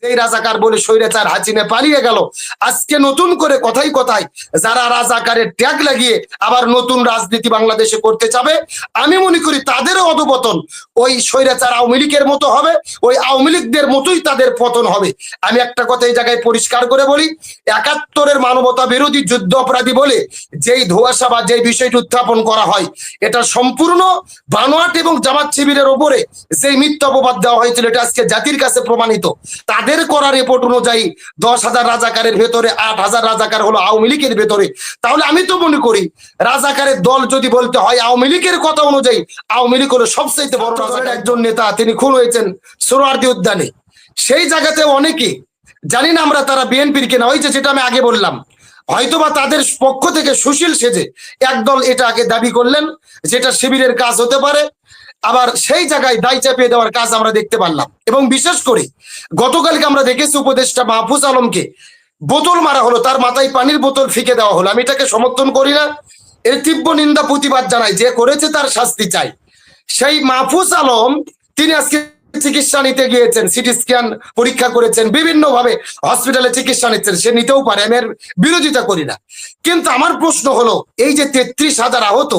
এই রাজাকার বলে স্বৈরাচার হাসিনা পালিয়ে গেল। আজকে নতুন করে কথাই কথায় যারা রাজাকারের ট্যাগ লাগিয়ে আবার নতুন রাজনীতি বাংলাদেশে করতে চাবে, আমি মনে করি তাদেরও অধপতন ওই স্বৈরাচার আওয়ামী লীগের মতো হবে, ওই আওয়ামী লীগদের মতোই তাদের পতন হবে। আমি একটা কথা এই জায়গায় পরিষ্কার করে বলি, ৭১-এর মানবতা বিরোধী যুদ্ধ অপরাধী বলে যেই ধোঁয়াশা বা যেই বিষয়টি উত্থাপন করা হয়, এটা সম্পূর্ণ বানোয়াট এবং জামাত শিবিরের ওপরে যেই মিথ্যা অপবাদ দেওয়া হয়েছিল, এটা আজকে জাতির কাছে প্রমাণিত। তাদের করা রিপোর্ট অনুযায়ী ১০,০০০ রাজাকারের ভেতরে ৮,০০০ রাজাকার হলো আওয়ামী লীগের ভেতরে। তাহলে আমি তো মনে করি রাজাকারের দল যদি বলতে হয়, আওয়ামী লীগের কথা অনুযায়ী আওয়ামী লীগ হলো সবচেয়ে বড় রাজাকার। একজন নেতা তিনি খুন হয়েছেন সোহরাওয়ার্দী উদ্যানে। সেই জায়গাতে অনেকে জানি না আমরা তারা বিএনপির কিনা হয়েছে, যেটা আমি আগে বললাম, হয়তোবা তাদের পক্ষ থেকে সুশীল সেজে একদল এটা আগে দাবি করলেন, যেটা শিবিরের কাজ হতে পারে। আবার সেই জায়গায় দায় চাপিয়ে দেওয়ার কাজ আমরা দেখতে পারলাম। এবং বিশেষ করে গতকালকে আমরা দেখেছি উপদেষ্টা মাহফুজ আলমকে বোতল মারা হলো, তার মাথায় পানির বোতল ফিকে দেওয়া হলো। আমি এটাকে সমর্থন করি না, এর তীব্র নিন্দা প্রতিবাদ জানাই। যে করেছে তার শাস্তি চাই। সেই মাহফুজ আলম তিনি আজকে চিকিৎসা নিতে গিয়েছেন, সিটি স্ক্যান পরীক্ষা করেছেন, বিভিন্ন ভাবে হসপিটালে চিকিৎসা নিচ্ছেন, সে নিতেও পারে, আমি এর বিরোধিতা করি না। কিন্তু আমার প্রশ্ন হলো, এই যে ৩৩,০০০ আহত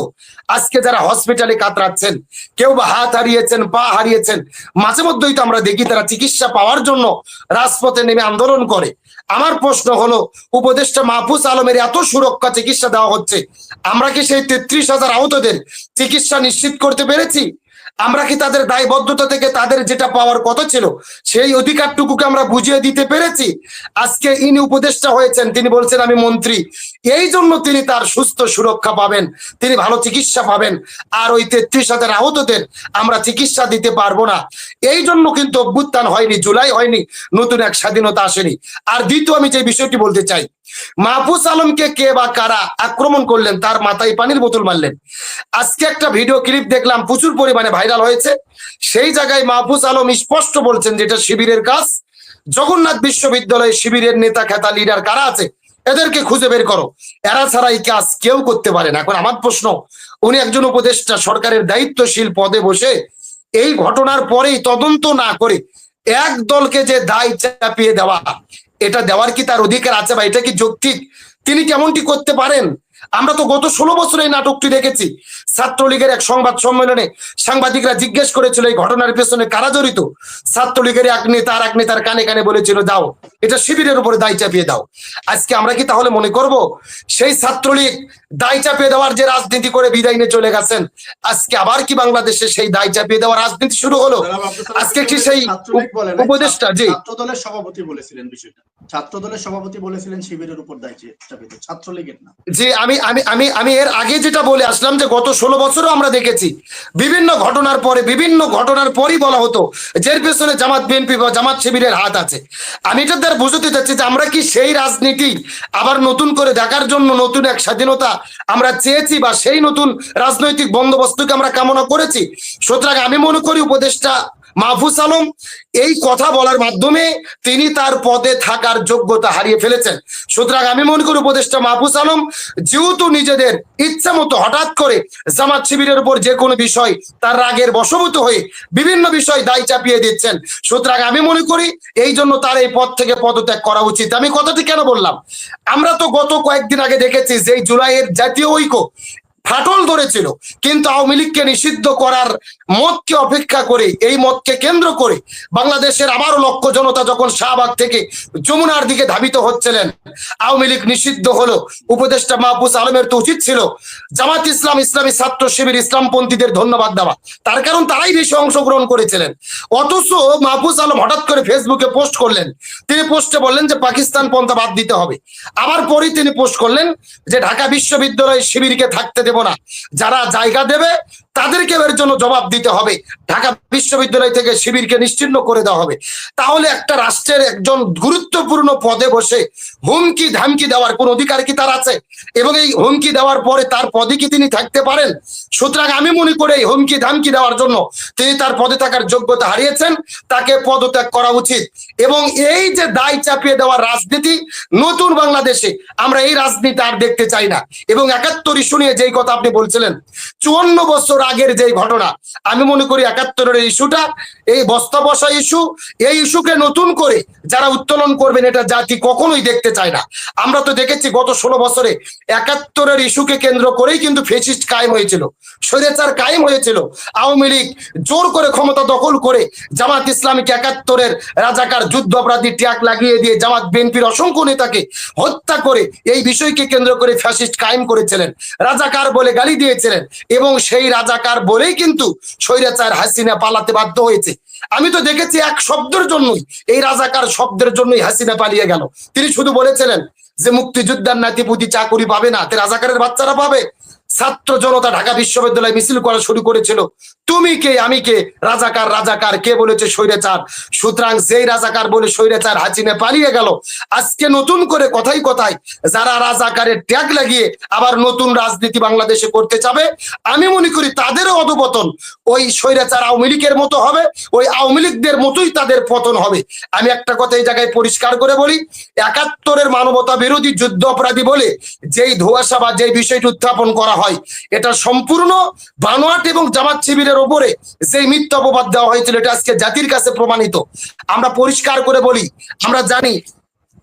আজকে যারা হসপিটালে কাতরাচ্ছেন, কেউ বা হাত হারিয়েছেন, পা হারিয়েছেন, মাঝে মধ্যেই তো আমরা দেখি তারা চিকিৎসা পাওয়ার জন্য রাজপথে নেমে আন্দোলন করে। আমার প্রশ্ন হলো, উপদেষ্টা মাহফুজ আলমের এত সুরক্ষা চিকিৎসা দেওয়া হচ্ছে, আমরা কি সেই ৩৩,০০০ আহতদের চিকিৎসা নিশ্চিত করতে পেরেছি? আমরা কি তাদের দায়বদ্ধতা থেকে তাদের যেটা পাওয়ার কথা ছিল সেই অধিকারটুকুকে আমরা বুঝিয়ে দিতে পেরেছি? আজকে ইনি উপদেষ্টা হয়েছেন, তিনি বলছেন আমি মন্ত্রী, এই জন্য তিনি তার সুস্থ সুরক্ষা পাবেন, তিনি ভালো চিকিৎসা পাবেন, আর ওই ৩৩,০০০ আহতদের আমরা চিকিৎসা দিতে পারবো না। এই জন্য কিন্তু অভ্যুত্থান হয়নি, জুলাই হয়নি, নতুন এক স্বাধীনতা আসেনি। আর দ্বিতীয় আমি যে বিষয়টি বলতে চাই, মাহফুজ আলমকে কে বা কারা আক্রমণ করলেন, তার মাথায় পানির বোতল মারলেন। আজকে একটা ভিডিও ক্লিপ দেখলাম, প্রচুর পরিমাণে ভাইরাল হয়েছে। সেই জায়গায় মাহফুজ আলম স্পষ্ট বলছেন যেটা শিবিরের কাজ। জগন্নাথ বিশ্ববিদ্যালয়ে শিবিরের নেতা খেতা লিডার কারা আছে এদেরকে খুঁজে বের করো, এরা ছাড়া এই কাজ কেউ করতে পারে না। এখন আমার প্রশ্ন, উনি একজন উপদেষ্টা, সরকারের দায়িত্বশীল পদে বসে এই ঘটনার পরেই তদন্ত না করে এক দলকে যে দায় চাপিয়ে দেওয়া, এটা দেওয়ার কি তার অধিকার আছে বা এটা কি যৌক্তিক? তিনি কেমনটি করতে পারেন? আমরা তো গত ১৬ বছর এই নাটকটি দেখেছি। ছাত্রলীগের এক সংবাদ সম্মেলনে সাংবাদিকরা জিজ্ঞেস করেছিল এই ঘটনার পেছনে কারা জড়িত। ছাত্রলীগের এক নেতা আর এক নেতার কানে কানে বলেছিল দাও এটা শিবিরের উপরে দায় চাপিয়ে দাও। আজকে আমরা কি তাহলে মনে করব সেই ছাত্রলীগ দায় চাপিয়ে দেওয়ার যে রাজনীতি করে বিদায় নিয়ে চলে গেছেন, আজকে আবার কি বাংলাদেশে সেই দায় চাপিয়ে দেওয়ার রাজনীতি শুরু হলো? আজকে কি সেই উপদেষ্টা জি ছাত্রদলের সভাপতি বলেছিলেন বিষয়টা, ছাত্রদলের সভাপতি বলেছিলেন শিবিরের উপর দায় চাপিয়ে, ছাত্রলীগের না। জি আমি আমি আমি আমি এর আগে যেটা বলে আসলাম যে গত ১৬ বছরও আমরা দেখেছি বিভিন্ন ঘটনার পরই বলা হতো যে এর পেছনে জামাত বিএনপি বা জামাত শিবিরের হাত আছে। আমি এটা দ্বারা বুঝতে চাচ্ছি যে আমরা কি সেই রাজনীতি আবার নতুন করে দেখার জন্য নতুন এক স্বাধীনতা আমরা চেয়েছি বা সেই নতুন রাজনৈতিক বন্দোবস্তকে আমরা কামনা করেছি? সুতরাং আমি মনে করি উপদেষ্টা মাহফুজ আলম এই কথা বলার মাধ্যমে তিনি তার পদে থাকার যোগ্যতা হারিয়ে ফেলেছেন। সুতরাং আমি মনে করি উপদেষ্টা মাহফুজ আলম যেহেতু নিজেদের ইচ্ছা মতো হঠাৎ করে জামাত শিবিরের উপর যে কোনো বিষয় তার রাগের বশবর্তী হয়ে বিভিন্ন বিষয় দায় চাপিয়ে দিচ্ছেন, সুতরাং আমি মনে করি এই জন্য তার এই পদ থেকে পদত্যাগ করা উচিত। আমি কথাটি কেন বললাম, আমরা তো গত কয়েকদিন আগে দেখেছি যে জুলাইয়ের জাতীয় ঐক্য ফাটল ধরেছিল, কিন্তু আওয়ামী লীগকে নিষিদ্ধ করার মতকে অপেক্ষা করে, এই মতকে কেন্দ্র করে বাংলাদেশের আবারও লক্ষ জনতা যখন শাহবাগ থেকে যমুনার দিকে ধাবিত হচ্ছিলেন, আওয়ামী লীগ নিষিদ্ধ হলো। উপদেষ্টা মাহফুজ আলমের তো উচিত ছিল জামাত ইসলাম, ইসলামী ছাত্র শিবির, ইসলামপন্থীদের ধন্যবাদ দেওয়া, তার কারণ তারাই বেশি অংশগ্রহণ করেছিলেন। অথচ মাহফুজ আলম হঠাৎ করে ফেসবুকে পোস্ট করলেন, তিনি পোস্টে বললেন যে পাকিস্তান পন্থা বাদ দিতে হবে। আবার পরে তিনি পোস্ট করলেন যে ঢাকা বিশ্ববিদ্যালয়ে শিবিরকে থাকতে দেব না, যারা জায়গা দেবে তাদেরকে এর জন্য জবাব দিতে হবে, ঢাকা বিশ্ববিদ্যালয় থেকে শিবিরকে নিশ্চিহ্ন করে দেওয়া হবে। তাহলে একটা রাষ্ট্রের একজন গুরুত্বপূর্ণ পদে বসে হুমকি ধামকি দেওয়ার কোন অধিকার কি তার আছে? এবং এই হুমকি দেওয়ার পরে তার পদে কি তিনি থাকতে পারেন? সুতরাং আমি মনে করি এই হুমকি ধামকি দেওয়ার জন্য তিনি তার পদে থাকার যোগ্যতা হারিয়েছেন, তাকে পদত্যাগ করা উচিত। এবং এই যে দায় চাপিয়ে দেওয়ার রাজনীতি নতুন বাংলাদেশে আমরা এই রাজনীতি আর দেখতে চাই না। এবং ৭১ ইস্যু নিয়ে যেই কথা আপনি বলছিলেন, ৫৪ বছর আগের যে ঘটনা, আমি মনে করি 71-এর ইস্যুটা এই বস্তা বসা ইস্যু, এই ইস্যুকে নতুন করে যারা উত্তোলন করবেন এটা জাতি কখনোই দেখতে চায় না। আমরা তো দেখেছি গত 16 বছরে 71-এর ইস্যুকে কেন্দ্র করেই কিন্তু ফেসিস্ট কায়েম হয়েছিল, স্বৈরাচার কায়েম হয়েছিল। আওয়ামী লীগ জোর করে ক্ষমতা দখল করে জামাত ইসলামীকে 71-এর রাজাকার যুদ্ধ অপরাধী ট্যাগ লাগিয়ে দিয়ে জামাত বিএনপির অসংখ্য নেতাকে হত্যা করে এই বিষয়কে কেন্দ্র করে ফ্যাসিস্ট কায়েম করেছিলেন, রাজাকার বলে গালি দিয়েছিলেন, এবং সেই রাজাকার বলেই কিন্তু স্বৈরাচার হাসিনা পালাতে বাধ্য হয়েছে। আমি তো দেখেছি এক শব্দের জন্যই, এই রাজাকার শব্দের জন্যই হাসিনা পালিয়ে গেল। তিনি শুধু বলেছিলেন যে মুক্তিযোদ্ধার নাতিপুতি চাকরি পাবে না, রাজাকারের বাচ্চারা পাবে। ছাত্র জনতা ঢাকা বিশ্ববিদ্যালয়ে মিছিল করা শুরু করেছিল, তুমি কে আমি কে, রাজাকার রাজাকার, কে বলেছে স্বৈরাচার। সুতরাং যেই রাজাকার বলে স্বৈরাচার হাসিনা পালিয়ে গেল, আজকে নতুন করে কথাই কথায় যারা রাজাকারের ট্যাগ লাগিয়ে আবার নতুন রাজনীতি বাংলাদেশে করতে চাবে, আমি মনে করি তাদেরও অধপতন ওই স্বৈরাচার আওয়ামী লীগের মতো হবে, ওই আওয়ামী লীগদের মতোই তাদের পতন হবে। আমি একটা কথা এই জায়গায় পরিষ্কার করে বলি, 71-এর মানবতা বিরোধী যুদ্ধ অপরাধী বলে যেই ধোঁয়াশা বা যেই বিষয়টি উত্থাপন করা হয়, এটা সম্পূর্ণ বানোয়াট এবং জামাত শিবিরের উপরে যে মিথ্যা অপবাদ দেওয়া হয়েছিল, এটা আজকে জাতির কাছে প্রমাণিত। আমরা পরিষ্কার করে বলি, আমরা জানি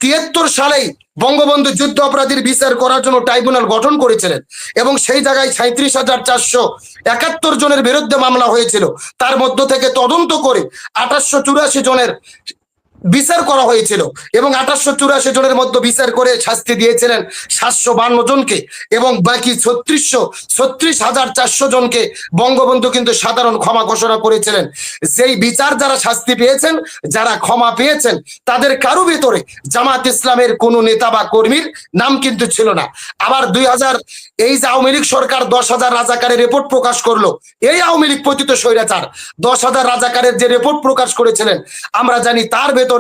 73 সালেই বঙ্গবন্ধু যুদ্ধ অপরাধীর বিচার করার জন্য ট্রাইব্যুনাল গঠন করেছিলেন, এবং সেই জায়গায় 37,471 জনের বিরুদ্ধে মামলা হয়েছিল। তার মধ্য থেকে তদন্ত করে 2884 জনের বিচার করা হয়েছিল, এবং 2884 জনের মধ্যে বিচার করে শাস্তি দিয়েছিলেন 752 জনকে, এবং বাকি 36,400 জনকে বঙ্গবন্ধু কিন্তু সাধারণ ক্ষমা ঘোষণা করেছিলেন। যেই বিচার যারা শাস্তি পেয়েছেন, যারা ক্ষমা পেয়েছেন, তাদের কারো ভেতরে জামাত ইসলামের কোনো নেতা বা কর্মীর নাম কিন্তু ছিল না। আবার 2000 এই যে আওয়ামী লীগ সরকার 10,000 রাজাকারের রিপোর্ট প্রকাশ করলো, এই আওয়ামী লীগ পতিত স্বৈরাচার 10,000 রাজাকারের যে রিপোর্ট প্রকাশ করেছিলেন, আমরা জানি তার ভেতরে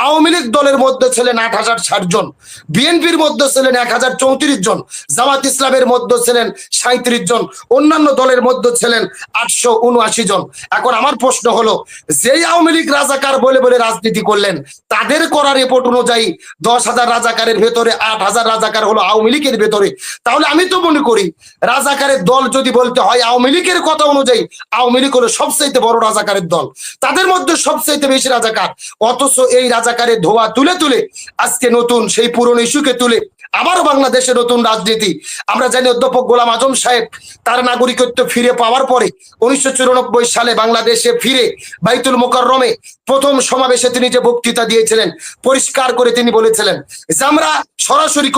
আওয়ামী লীগ দলের মধ্যে ছিলেন 8,060 জন, বিএনপির মধ্যে ছিলেন 1,034 জন, জামাত ইসলামের মধ্যে ছিলেন 37 জন, অন্যান্য দলের মধ্যে ছিলেন 879 জন। এখন আমার প্রশ্ন হলো, যেই আওয়ামী লীগ রাজাকার বলে বলে রাজনীতি করলেন, তাদের করা রিপোর্ট অনুযায়ী 10,000 রাজাকারের ভেতরে 8,000 রাজাকার হলো আওয়ামী লীগের ভেতরে, তাহলে আমি তো মনে করি রাজাকারের দল যদি বলতে হয় আওয়ামী লীগের কথা অনুযায়ী, আওয়ামী লীগ হলো সবচাইতে বড় রাজাকারের দল, তাদের মধ্যে সবচাইতে বেশি রাজাকার। অথচ এই রাজাকারের ধোয়া তুলে তুলে আজকে নতুন সেই পুরনো ইস্যুকে তুলে আবারও বাংলাদেশে নতুন রাজনীতি। আমরা জানি অধ্যাপক গোলাম আজম সাহেব তার নাগরিকত্ব ফিরে পাওয়ার পরে 1994 সালে বাংলাদেশে ফিরে বাইতুল মোকাররমে প্রথম সমাবেশে তিনি যে বক্তৃতা দিয়েছিলেন, পরিষ্কার করে তিনি বলেছিলেন যে আমরা সরাসরি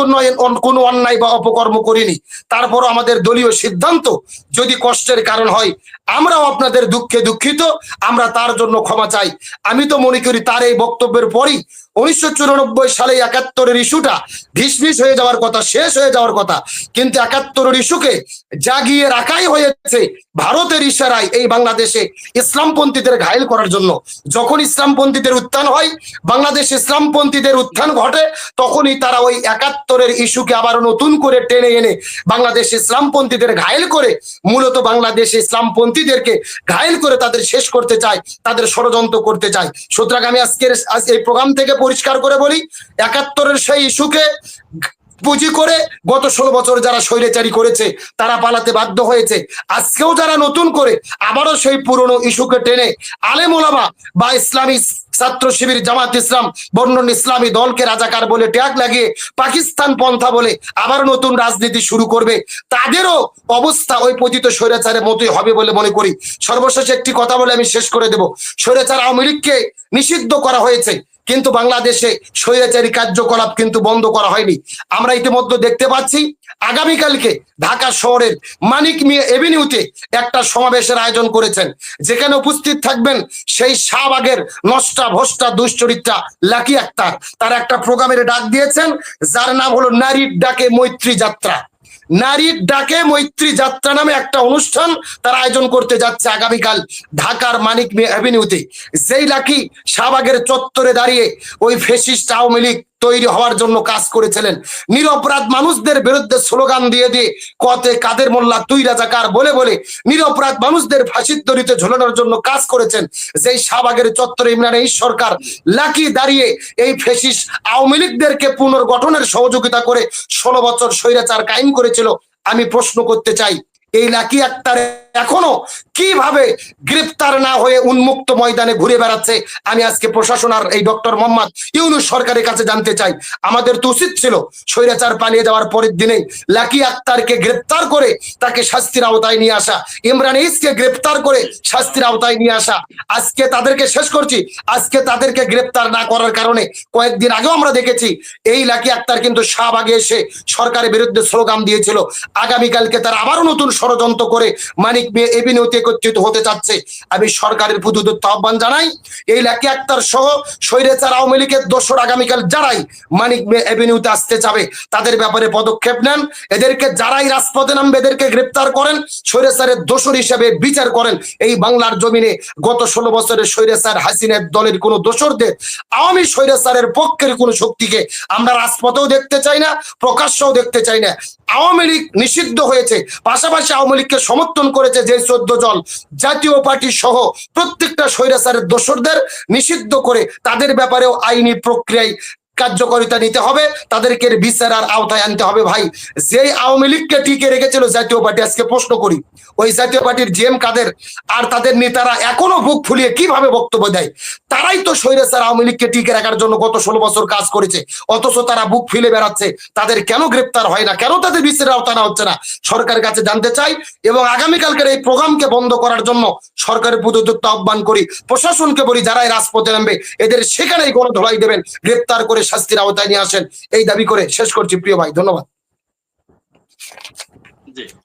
কোনো অন্যায় বা অপকর্ম করিনি, তারপরও আমাদের দলীয় সিদ্ধান্ত যদি কষ্টের কারণ হয়, আমরাও আপনাদের দুঃখে দুঃখিত, আমরা তার জন্য ক্ষমা চাই। আমি তো মনে করি তার এই বক্তব্যের পরই 1994 সালে 71-এর ইস্যুটা ভিসভিস হয়ে যাওয়ার কথা, শেষ হয়ে যাওয়ার কথা, কিন্তু 71-এর ইস্যুকে জাগিয়ে রাখাই হয়েছে ভারতের ইশারায় এই বাংলাদেশে ইসলামপন্থীদের ঘায়েল করার জন্য। যখন ইসলামপন্থীদের উত্থান হয়, বাংলাদেশ ইসলামপন্থীদের উত্থান ঘটে, তখনই তারা ওই 71-এর ইস্যুকে আবার নতুন করে টেনে এনে বাংলাদেশ ইসলামপন্থীদের ঘায়েল করে, মূলত বাংলাদেশে ইসলামপন্থীদেরকে ঘায়েল করে তাদের শেষ করতে চায়, তাদের ষড়যন্ত্র করতে চায়। সুতরাং আমি আজ এই প্রোগ্রাম থেকে পরিষ্কার করে বলি, 71-এর সেই ইস্যুকে পুঁজি করে গত 16 বছর যারা স্বৈরাচারী করেছে তারা পালাতে বাধ্য হয়েছে। আজকেও যারা নতুন করে আবারও সেই পুরনো ইস্যুকে টেনে আলেম ওলামা বা ইসলামী ছাত্র শিবির, জামাত ইসলাম, বর্ণন ইসলামী দলকে রাজাকার বলে ট্যাগ লাগিয়ে পাকিস্তান পন্থা বলে আবার নতুন রাজনীতি শুরু করবে, তাদেরও অবস্থা ওই পতিত স্বৈরাচারের মতোই হবে বলে মনে করি। সর্বশেষ একটি কথা বলে আমি শেষ করে দেব। স্বৈরাচার আওয়ামী লীগকে নিষিদ্ধ করা হয়েছে, কিন্তু বাংলাদেশে স্বৈরাচারী কার্যকলাপ কিন্তু বন্ধ করা হয়নি। আমরা ইতিমধ্যে দেখতে পাচ্ছি আগামীকালকে ঢাকা শহরের মানিক মিয়া এভিনিউতে একটা সমাবেশের আয়োজন করেছেন, যেখানে উপস্থিত থাকবেন সেই শাহবাগের নষ্টা ভষ্টা দুশ্চরিত্রা লাকি আক্তার। তার একটা প্রোগ্রামের ডাক দিয়েছেন, যার নাম হলো নারীর ডাকে মৈত্রী যাত্রা। নারীর ডাকে মৈত্রী যাত্রা নামে একটা অনুষ্ঠান তারা আয়োজন করতে যাচ্ছে আগামীকাল ঢাকার মানিক মিয়া এভিনিউতে। যেই লাকি শাহবাগের চত্বরে দাঁড়িয়ে ওই ফ্যাসিস্ট আওয়ামী লীগ তৈরি হওয়ার জন্য কাজ করেছিলেন, নিরপরাধ মানুষদের বিরুদ্ধে স্লোগান দিয়ে দিয়ে কতে কাদের মোল্লা তুই রাজাকার বলে বলে নিরপরাধ মানুষদের ফাঁসির দড়িতে ঝোলানোর জন্য কাজ করেছেন। যেই শাহবাগের চত্বরে ইমরান এই সরকার লাকি দাঁড়িয়ে এই ফ্যাসিস্ট আওয়ামী লীগদেরকে পুনর্গঠনের সহযোগিতা করে 16 বছর স্বৈরাচার কায়েম করেছিল। আমি প্রশ্ন করতে চাই, এই লাকি আক্তারের এখনো কিভাবে গ্রেপ্তার না হয়ে উন্মুক্ত ময়দানে ঘুরে বেড়াচ্ছে, আমি আজকে প্রশাসন আর এই ডক্টর মোহাম্মদ ইউনূস সরকারের কাছে জানতে চাই। আমাদের তো উচিত ছিল স্বৈরাচার পালিয়ে যাওয়ার পরের দিনেই লাকি আক্তারকে গ্রেপ্তার করে তাকে শাস্তির আওতায় নিয়ে আসা, ইমরান ইসকে গ্রেপ্তার করে শাস্তির আওতায় নিয়ে আসা। আজকে তাদেরকে শেষ করছি, আজকে তাদেরকে গ্রেপ্তার না করার কারণে কয়েকদিন আগেও আমরা দেখেছি এই লাকি আক্তার কিন্তু শাহবাগে এসে সরকারের বিরুদ্ধে স্লোগান দিয়েছিল। আগামীকালকে তারা আবারও নতুন ষড়যন্ত্র করে মানিক মিয়া এভিনিউতে একত্রিত হতে চাচ্ছে। আমি সরকারের প্রতি আহ্বান জানাই, এই লাকি আক্তার সহ স্বৈরাচার আওয়ামী লীগের দোসর আগামীকাল যারাই মানিক মিয়া এভিনিউতে আসতে চাবে তাদের ব্যাপারে পদক্ষেপ নেন। এদেরকে যারাই রাজপথে নামবে এদেরকে গ্রেপ্তার করেন, স্বৈরাচারের দোসর হিসেবে বিচার করেন। এই বাংলার জমিনে গত 16 বছরের স্বৈরাচার হাসিনার দলের কোন দোসরদের, আওয়ামী স্বৈরাচারের পক্ষের কোন শক্তিকে আমরা রাজপথেও দেখতে চাই না, প্রকাশ্যেও দেখতে চাই না। আওয়ামী লীগ নিষিদ্ধ হয়েছে, পাশাপাশি আওয়ামী লীগকে সমর্থন করেছে যে 14 জন জাতীয় পার্টি সহ প্রত্যেকটা স্বৈরাচারের দোসরদের নিষিদ্ধ করে তাদের ব্যাপারেও আইনি প্রক্রিয়ায় কার্যকারিতা নিতে হবে, তাদেরকে বিচার আর আওতায় আনতে হবে। ভাই, যে আওয়ামী লীগকে টিকে রেখেছিল জাতীয় পার্টি, আজকে প্রশ্ন করি ওই জাতীয় পার্টির জিএম কাদের আর তাদের নেতারা এখনো বুক ফুলিয়ে কিভাবে বক্তব্য দেয়? তারাই তো স্বৈরাচার আওয়ামী লীগকে টিকে রাখার জন্য গত 16 বছর কাজ করেছে, অথচ তারা বুক ফিলে বেড়াচ্ছে। তাদের কেন গ্রেপ্তার হয় না, কেন তাদের বিচারের আওতায় আনা হচ্ছে না? সরকারের কাছে জানতে চাই এবং আগামীকালকের এই প্রোগ্রামকে বন্ধ করার জন্য সরকারের প্রতি আহ্বান করি, প্রশাসনকে বলি যারাই রাজপথে নামবে এদের সেখানেই গণধোলাই দেবেন, গ্রেপ্তার করে শাস্তির আওতায় নিয়ে আসেন, এই দাবি করে শেষ করছি প্রিয় ভাই, ধন্যবাদ।